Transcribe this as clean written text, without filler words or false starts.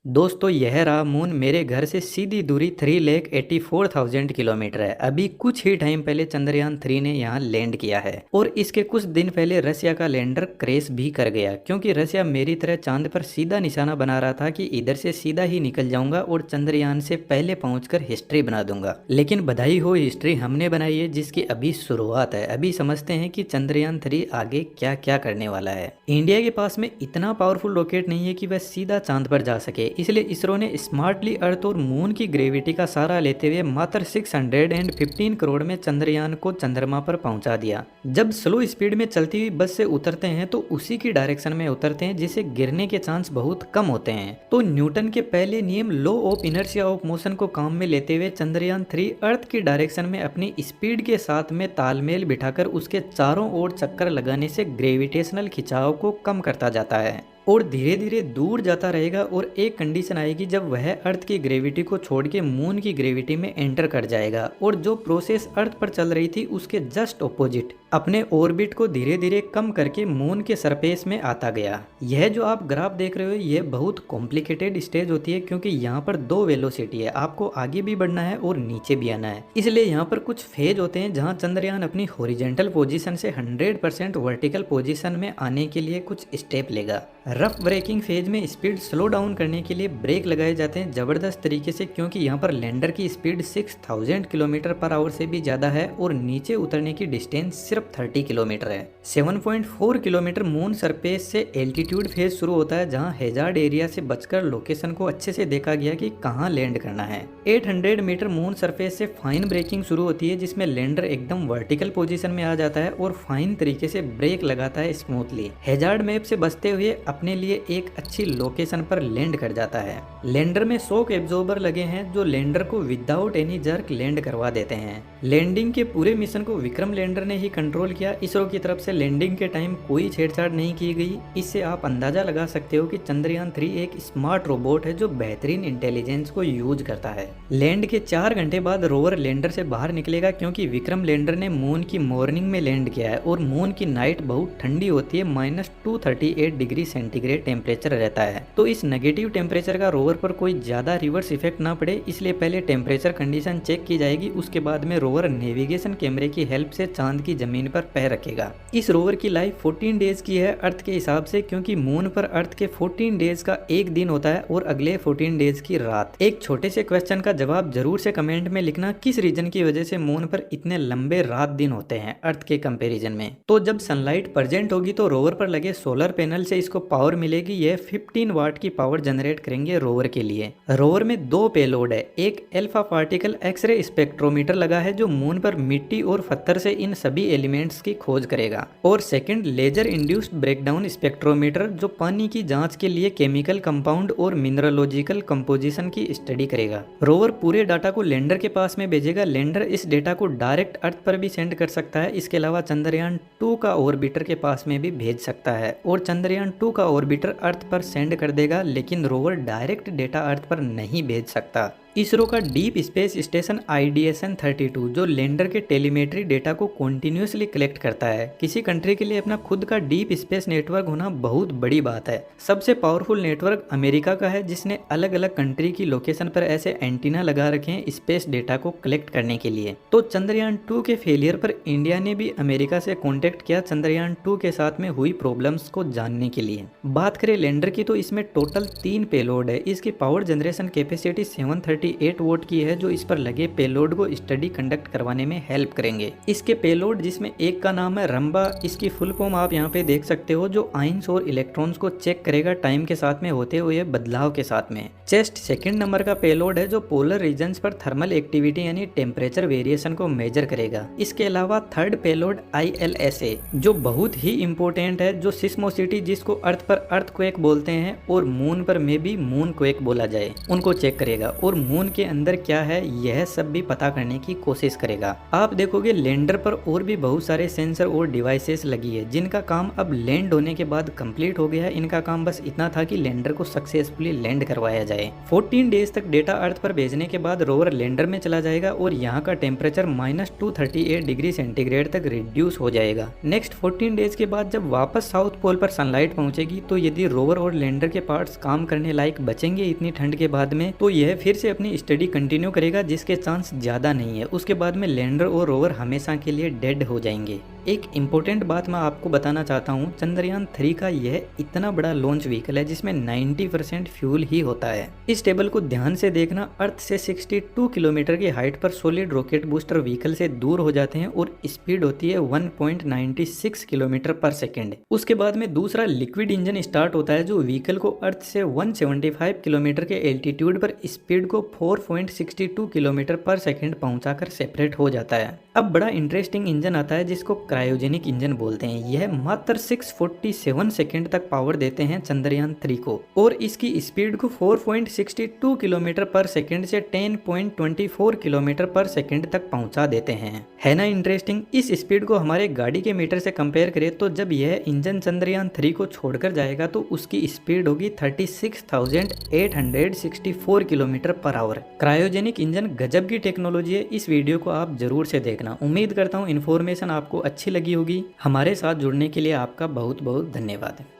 दोस्तों यह रहा मून मेरे घर से सीधी दूरी 3,84,000 किलोमीटर है। अभी कुछ ही टाइम पहले चंद्रयान 3 ने यहाँ लैंड किया है और इसके कुछ दिन पहले रसिया का लैंडर क्रैश भी कर गया, क्योंकि रसिया मेरी तरह चांद पर सीधा निशाना बना रहा था कि इधर से सीधा ही निकल जाऊंगा और चंद्रयान से पहले पहुंचकर हिस्ट्री बना दूंगा। लेकिन बधाई हो, हिस्ट्री हमने बनाई है जिसकी अभी शुरुआत है। अभी समझते हैं कि चंद्रयान 3 आगे क्या क्या करने वाला है। इंडिया के पास में इतना पावरफुल रॉकेट नहीं है कि वह सीधा चांद पर जा सके, इसलिए इसरो ने स्मार्टली अर्थ और मून की ग्रेविटी का सहारा लेते हुए मात्र 615 करोड़ में चंद्रयान को चंद्रमा पर पहुंचा दिया। जब स्लो स्पीड में चलती हुई बस से उतरते हैं तो उसी की डायरेक्शन में उतरते हैं, जिससे गिरने के चांस बहुत कम होते हैं। तो न्यूटन के पहले नियम law of inertia of motion को काम में लेते हुए चंद्रयान 3 अर्थ की डायरेक्शन में अपनी स्पीड के साथ में तालमेल बिठाकर उसके चारों ओर चक्कर लगाने से ग्रेविटेशनल खिंचाव को कम करता जाता है और धीरे धीरे दूर जाता रहेगा। और एक कंडीशन आएगी जब वह अर्थ की ग्रेविटी को छोड़ के मून की ग्रेविटी में एंटर कर जाएगा और जो प्रोसेस अर्थ पर चल रही थी उसके जस्ट ऑपोजिट अपने ऑर्बिट को धीरे धीरे कम करके मून के सरफेस में आता गया। यह जो आप ग्राफ देख रहे हो यह बहुत कॉम्प्लिकेटेड स्टेज होती है, क्योंकि यहाँ पर दो वेलोसिटी है, आपको आगे भी बढ़ना है और नीचे भी आना है। इसलिए यहाँ पर कुछ फेज होते हैं जहाँ चंद्रयान अपनी हॉरिजेंटल पोजीशन से 100% वर्टिकल पोजीशन में आने के लिए कुछ स्टेप लेगा। रफ ब्रेकिंग फेज में स्पीड स्लो डाउन करने के लिए ब्रेक लगाए जाते हैं जबरदस्त तरीके से, क्योंकि यहाँ पर लैंडर की स्पीड 6000 किलोमीटर पर आवर से भी ज्यादा है और नीचे उतरने की डिस्टेंस सिर्फ 30 किलोमीटर है। 7.4 किलोमीटर मून सरफेस से एल्टीट्यूड फेज शुरू होता है, जहाँ हैजार्ड एरिया से बचकर लोकेशन को अच्छे से देखा गया कि कहाँ लैंड करना है। 800 मीटर मून सरफेस से फाइन ब्रेकिंग शुरू होती है, जिसमें लैंडर एकदम वर्टिकल पोजीशन में आ जाता है और फाइन तरीके से ब्रेक लगाता है स्मूथली। हैजार्ड मैप से बचते हुए अपने लिए एक अच्छी लोकेशन पर लैंड कर जाता है। लैंडर में शॉक एब्जॉर्बर लगे हैं जो लैंडर को विदाउट एनी जर्क लैंड करवा देते हैं। लैंडिंग के पूरे मिशन को विक्रम लैंडर ने ही कंट्रोल किया। इसरो की तरफ से लैंडिंग के टाइम कोई छेड़छाड़ नहीं की गई। इससे आप अंदाजा लगा सकते हो कि चंद्रयान 3 एक स्मार्ट रोबोट है जो बेहतरीन इंटेलिजेंस को यूज करता है। लैंड के 4 घंटे बाद रोवर लैंडर से बाहर निकलेगा, क्योंकि विक्रम लैंडर ने मून की मॉर्निंग में लैंड किया है और मून की नाइट बहुत ठंडी होती है, -238 डिग्री सेंटीग्रेड टेम्परेचर रहता है। तो इस नेगेटिव टेम्परेचर का रोवर पर कोई ज्यादा रिवर्स इफेक्ट ना पड़े, इसलिए पहले टेम्परेचर कंडीशन चेक की जाएगी। उसके बाद में रोवर नेविगेशन कैमरे की हेल्प से चांद की जमीन पर पैर रखेगा। इस रोवर की लाइफ 14 डेज की है अर्थ के हिसाब से, क्योंकि मून पर अर्थ के 14 डेज का एक दिन होता है और अगले 14 डेज की रात। एक छोटे से क्वेश्चन का जवाब जरूर से कमेंट में लिखना, किस रीजन की वजह से मून पर इतने लंबे रात दिन होते हैं अर्थ के कंपेरिजन में। तो जब सनलाइट प्रेजेंट होगी तो रोवर पर लगे सोलर पैनल से इसको पावर मिलेगी। यह 15 वाट की पावर जनरेट करेंगे रोवर के लिए। रोवर में 2 पेलोड है। एक अल्फा पार्टिकल एक्सरे स्पेक्ट्रोमीटर लगा है जो मून पर मिट्टी और पत्थर से इन सभी एलिमेंट्स की खोज करेगा, और second laser induced breakdown spectrometer जो पानी की जांच के लिए केमिकल कंपाउंड और मिनरलोजिकल कंपोजिशन की स्टडी करेगा। रोवर पूरे डाटा को लैंडर के पास में भेजेगा। लैंडर इस डेटा को डायरेक्ट अर्थ पर भी सेंड कर सकता है। इसके अलावा चंद्रयान 2 का ऑर्बिटर के पास में भी भेज सकता है और चंद्रयान 2 का ऑर्बिटर अर्थ पर सेंड कर देगा, लेकिन रोवर डायरेक्ट डेटा अर्थ पर नहीं भेज सकता। इसरो का डीप स्पेस स्टेशन IDSN-32 जो लैंडर के टेलीमेट्री डेटा को कॉन्टिन्यूसली कलेक्ट करता है। किसी कंट्री के लिए अपना खुद का डीप स्पेस नेटवर्क होना बहुत बड़ी बात है। सबसे पावरफुल नेटवर्क अमेरिका का है, जिसने अलग अलग कंट्री की लोकेशन पर ऐसे एंटीना लगा रखे हैं स्पेस डेटा को कलेक्ट करने के लिए। तो चंद्रयान 2 के फेलियर पर इंडिया ने भी अमेरिका से कॉन्टेक्ट किया चंद्रयान 2 के साथ में हुई प्रॉब्लम्स को जानने के लिए। बात करें लैंडर की तो इसमें टोटल 3 पेलोड है। इसकी पावर जनरेशन कैपेसिटी 738 वोट की है, जो इस पर लगे पेलोड को स्टडी कंडक्ट करवाने में हेल्प करेंगे। इसके पेलोड जिसमें एक का नाम है रंबा, इसकी फुल फॉर्म आप यहाँ पे देख सकते हो, जो आइंस और इलेक्ट्रॉन्स को चेक करेगा टाइम के साथ में होते हुए बदलाव के साथ में। चेस्ट सेकंड नंबर का पेलोड है जो पोलर रीजन्स पर थर्मल एक्टिविटी यानी टेम्परेचर वेरिएशन को मेजर करेगा। इसके अलावा थर्ड पेलोड ILSA जो बहुत ही इंपॉर्टेंट है, जो सिस्मोसिटी जिसको अर्थ पर अर्थक्वेक बोलते हैं और मून पर में भी मून क्वेक बोला जाए, उनको चेक करेगा। और मून के अंदर क्या है यह सब भी पता करने की कोशिश करेगा। आप देखोगे लैंडर पर और भी बहुत सारे सेंसर और डिवाइसेस लगी है जिनका काम अब लैंड होने के बाद कंप्लीट हो गया है। इनका काम बस इतना था कि लैंडर को सक्सेसफुली लैंड करवाया जाए। 14 डेज तक डेटा अर्थ पर भेजने के बाद रोवर लैंडर में चला जाएगा और यहाँ का टेम्परेचर -238 डिग्री सेंटीग्रेड तक रिड्यूस हो जाएगा। नेक्स्ट 14 डेज के बाद जब वापस साउथ पोल पर सनलाइट पहुंचेगी तो यदि रोवर और लैंडर के पार्ट्स काम करने लायक बचेंगे इतनी ठंड के बाद में, तो यह फिर से अपनी स्टडी कंटिन्यू करेगा जिसके चांस ज्यादा नहीं है। उसके बाद में लैंडर और रोवर हमेशा के लिए डेड हो जाएंगे। एक इम्पोर्टेंट बात मैं आपको बताना चाहता हूँ, चंद्रयान 3 का यह इतना बड़ा लॉन्च व्हीकल है जिसमें 90% फ्यूल ही होता है। इस टेबल को ध्यान से देखना, अर्थ से 62 किलोमीटर की हाइट पर सॉलिड रॉकेट बूस्टर व्हीकल से दूर हो जाते हैं और स्पीड होती है 1.96 किलोमीटर पर सेकेंड। उसके बाद में दूसरा लिक्विड इंजन स्टार्ट होता है जो व्हीकल को अर्थ से 175 किलोमीटर के एल्टीट्यूड पर स्पीड को 4.62 किलोमीटर पर सेकेंड पहुंचाकर सेपरेट हो जाता है। अब बड़ा इंटरेस्टिंग इंजन आता है जिसको क्रायोजेनिक इंजन बोलते हैं। यह मात्र 647 सेकेंड तक पावर देते हैं चंद्रयान 3 को और इसकी स्पीड को 4.62 किलोमीटर पर सेकेंड से 10.24 किलोमीटर पर सेकेंड तक पहुंचा देते हैं। है ना इंटरेस्टिंग। इस स्पीड को हमारे गाड़ी के मीटर से कंपेयर करें तो जब यह इंजन चंद्रयान 3 को छोड़कर जाएगा तो उसकी स्पीड होगी 36,864 kilometre per hour. Cryogenic engine गजब की टेक्नोलॉजी है। इस वीडियो को आप जरूर से देखना। उम्मीद करता हूँ इन्फॉर्मेशन आपको अच्छी लगी होगी। हमारे साथ जुड़ने के लिए आपका बहुत बहुत धन्यवाद।